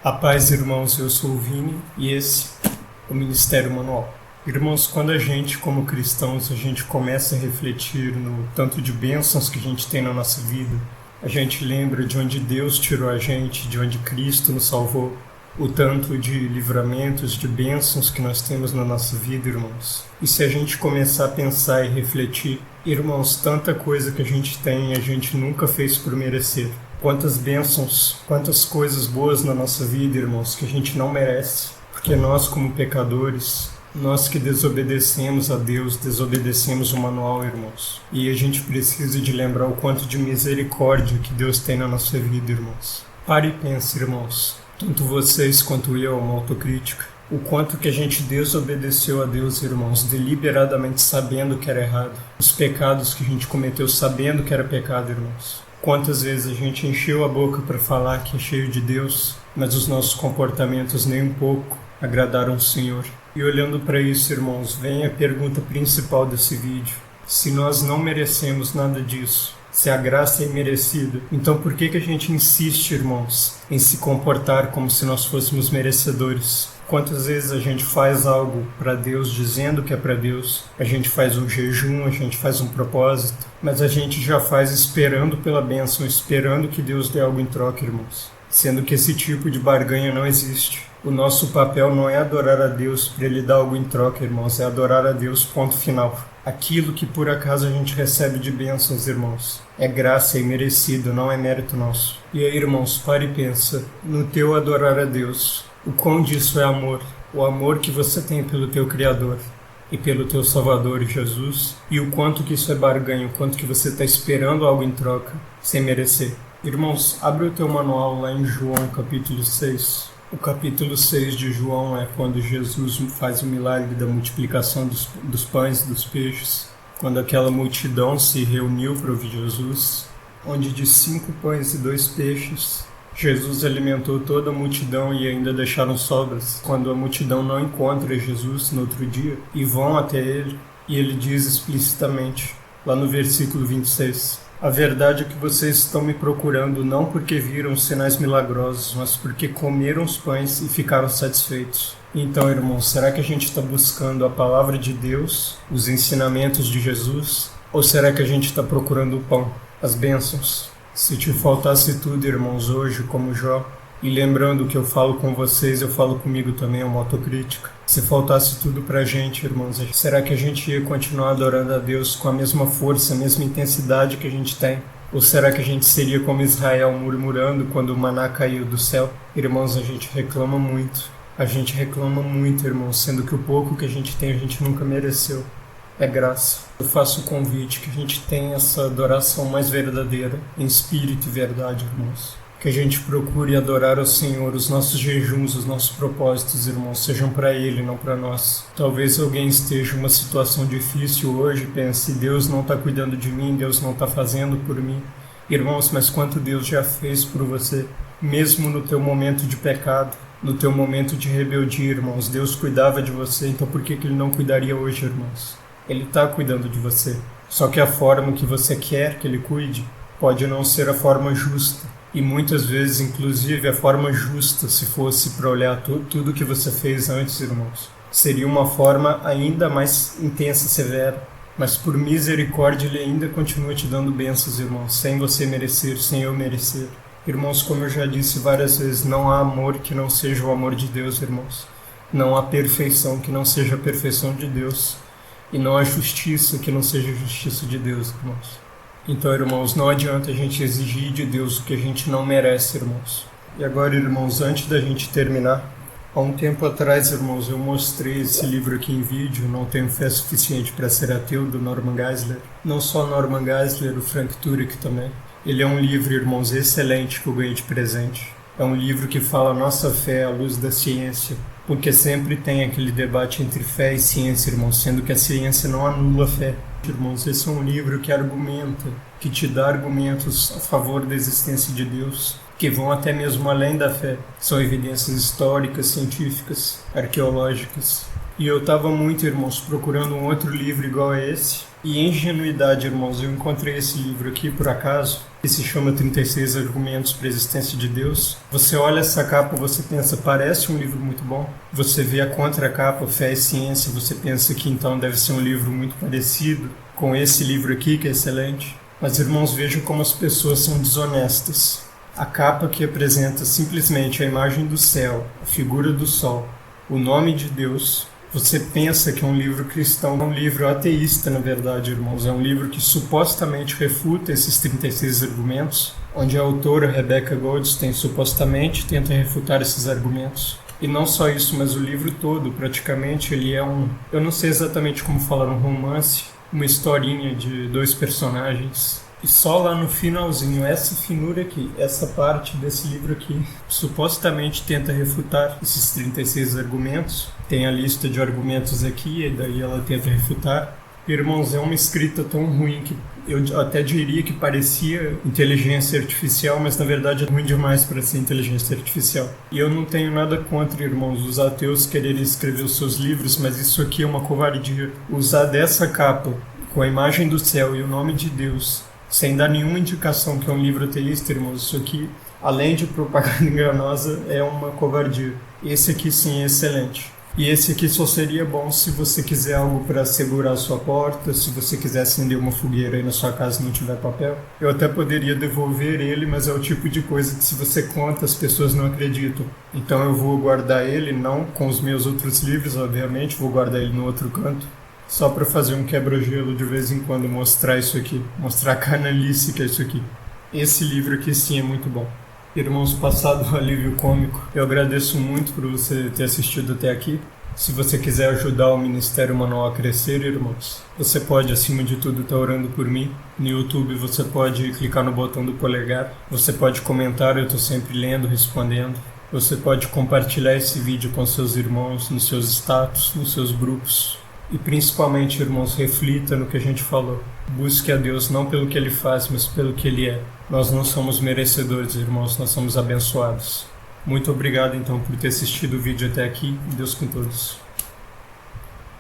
A paz, irmãos, eu sou o Vini e esse é o Ministério Manual. Irmãos, quando a gente, como cristãos, a gente começa a refletir no tanto de bênçãos que a gente tem na nossa vida, a gente lembra de onde Deus tirou a gente, de onde Cristo nos salvou, o tanto de livramentos, de bênçãos que nós temos na nossa vida, irmãos. E se a gente começar a pensar e refletir, irmãos, tanta coisa que a gente tem, a gente nunca fez por merecer. Quantas bênçãos, quantas coisas boas na nossa vida, irmãos, que a gente não merece. Porque nós, como pecadores, nós que desobedecemos a Deus, desobedecemos o manual, irmãos. E a gente precisa de lembrar o quanto de misericórdia que Deus tem na nossa vida, irmãos. Pare e pense, irmãos. Tanto vocês quanto eu, uma autocrítica. O quanto que a gente desobedeceu a Deus, irmãos, deliberadamente sabendo que era errado. Os pecados que a gente cometeu sabendo que era pecado, irmãos. Quantas vezes a gente encheu a boca para falar que é cheio de Deus, mas os nossos comportamentos nem um pouco agradaram o Senhor. E olhando para isso, irmãos, vem a pergunta principal desse vídeo. Se nós não merecemos nada disso, se a graça é imerecida, então por que a gente insiste, irmãos, em se comportar como se nós fôssemos merecedores? Quantas vezes a gente faz algo para Deus, dizendo que é para Deus, a gente faz um jejum, a gente faz um propósito, mas a gente já faz esperando pela bênção, esperando que Deus dê algo em troca, irmãos. Sendo que esse tipo de barganha não existe. O nosso papel não é adorar a Deus para Ele dar algo em troca, irmãos, é adorar a Deus, ponto final. Aquilo que por acaso a gente recebe de bênçãos, irmãos, é graça, é imerecido, não é mérito nosso. E aí, irmãos, pare e pensa, no teu adorar a Deus, o quão disso é amor, o amor que você tem pelo teu Criador e pelo teu Salvador Jesus, e o quanto que isso é barganha, o quanto que você está esperando algo em troca, sem merecer. Irmãos, abre o teu manual lá em João capítulo 6. O capítulo 6 de João é quando Jesus faz o milagre da multiplicação dos pães e dos peixes, quando aquela multidão se reuniu para ouvir Jesus, onde de 5 pães e 2 peixes, Jesus alimentou toda a multidão e ainda deixaram sobras. Quando a multidão não encontra Jesus no outro dia e vão até ele, e ele diz explicitamente, lá no versículo 26, a verdade é que vocês estão me procurando não porque viram sinais milagrosos, mas porque comeram os pães e ficaram satisfeitos. Então, irmãos, será que a gente está buscando a palavra de Deus, os ensinamentos de Jesus, ou será que a gente está procurando o pão, as bênçãos? Se te faltasse tudo, irmãos, hoje, como Jó, e lembrando que eu falo com vocês, eu falo comigo também, é uma autocrítica. Se faltasse tudo pra gente, irmãos, será que a gente ia continuar adorando a Deus com a mesma força, a mesma intensidade que a gente tem? Ou será que a gente seria como Israel murmurando quando o maná caiu do céu? Irmãos, a gente reclama muito. A gente reclama muito, irmãos, sendo que o pouco que a gente tem a gente nunca mereceu. É graça. Eu faço o convite que a gente tenha essa adoração mais verdadeira, em espírito e verdade, irmãos. Que a gente procure adorar ao Senhor, os nossos jejuns, os nossos propósitos, irmãos, sejam para Ele, não para nós. Talvez alguém esteja em uma situação difícil hoje, pense, Deus não está cuidando de mim, Deus não está fazendo por mim. Irmãos, mas quanto Deus já fez por você, mesmo no teu momento de pecado, no teu momento de rebeldia, irmãos, Deus cuidava de você, então por que Ele não cuidaria hoje, irmãos? Ele está cuidando de você. Só que a forma que você quer que Ele cuide pode não ser a forma justa. E muitas vezes, inclusive, a forma justa, se fosse para olhar tudo que você fez antes, irmãos, seria uma forma ainda mais intensa, severa. Mas por misericórdia, Ele ainda continua te dando bênçãos, irmãos, sem você merecer, sem eu merecer. Irmãos, como eu já disse várias vezes, não há amor que não seja o amor de Deus, irmãos. Não há perfeição que não seja a perfeição de Deus. E não há justiça que não seja a justiça de Deus, irmãos. Então, irmãos, não adianta a gente exigir de Deus o que a gente não merece, irmãos. E agora, irmãos, antes da gente terminar, há um tempo atrás, irmãos, eu mostrei esse livro aqui em vídeo, Não Tenho Fé Suficiente para Ser Ateu, do Norman Geisler. Não só Norman Geisler, o Frank Turek também. Ele é um livro, irmãos, excelente que eu ganhei de presente. É um livro que fala a nossa fé à luz da ciência, porque sempre tem aquele debate entre fé e ciência, irmãos, sendo que a ciência não anula a fé. Irmãos, esse é um livro que argumenta, que te dá argumentos a favor da existência de Deus, que vão até mesmo além da fé. São evidências históricas, científicas, arqueológicas. E eu estava muito, irmãos, procurando um outro livro igual a esse. E em ingenuidade, irmãos, eu encontrei esse livro aqui, por acaso, que se chama 36 Argumentos para a Existência de Deus. Você olha essa capa, você pensa, parece um livro muito bom. Você vê a contracapa, Fé e Ciência, você pensa que então deve ser um livro muito parecido com esse livro aqui, que é excelente. Mas, irmãos, vejam como as pessoas são desonestas. A capa que apresenta simplesmente a imagem do céu, a figura do sol, o nome de Deus. Você pensa que é um livro cristão, é um livro ateísta, na verdade, irmãos. É um livro que supostamente refuta esses 36 argumentos, onde a autora Rebecca Goldstein supostamente tenta refutar esses argumentos. E não só isso, mas o livro todo, praticamente, ele é eu não sei exatamente como falar, um romance, uma historinha de 2 personagens. E só lá no finalzinho, essa finura aqui, essa parte desse livro aqui, supostamente tenta refutar esses 36 argumentos. Tem a lista de argumentos aqui, e daí ela tenta refutar. Irmãos, é uma escrita tão ruim que eu até diria que parecia inteligência artificial, mas na verdade é ruim demais para ser inteligência artificial. E eu não tenho nada contra, irmãos, os ateus quererem escrever os seus livros, mas isso aqui é uma covardia. Usar dessa capa, com a imagem do céu e o nome de Deus, sem dar nenhuma indicação que é um livro ateísta, irmãos, isso aqui, além de propaganda enganosa, é uma covardia. Esse aqui sim é excelente. E esse aqui só seria bom se você quiser algo para segurar a sua porta, se você quiser acender uma fogueira aí na sua casa e não tiver papel. Eu até poderia devolver ele, mas é o tipo de coisa que se você conta as pessoas não acreditam. Então eu vou guardar ele, não com os meus outros livros, obviamente, vou guardar ele no outro canto. Só para fazer um quebra-gelo de vez em quando, mostrar isso aqui, mostrar a canalice que é isso aqui. Esse livro aqui sim é muito bom. Irmãos, passado o alívio cômico, eu agradeço muito por você ter assistido até aqui. Se você quiser ajudar o Ministério Manual a crescer, irmãos, você pode, acima de tudo, estar orando por mim. No YouTube você pode clicar no botão do polegar, você pode comentar, eu estou sempre lendo, respondendo. Você pode compartilhar esse vídeo com seus irmãos, nos seus status, nos seus grupos. E principalmente, irmãos, reflita no que a gente falou. Busque a Deus não pelo que Ele faz, mas pelo que Ele é. Nós não somos merecedores, irmãos, nós somos abençoados. Muito obrigado, então, por ter assistido o vídeo até aqui. Deus com todos.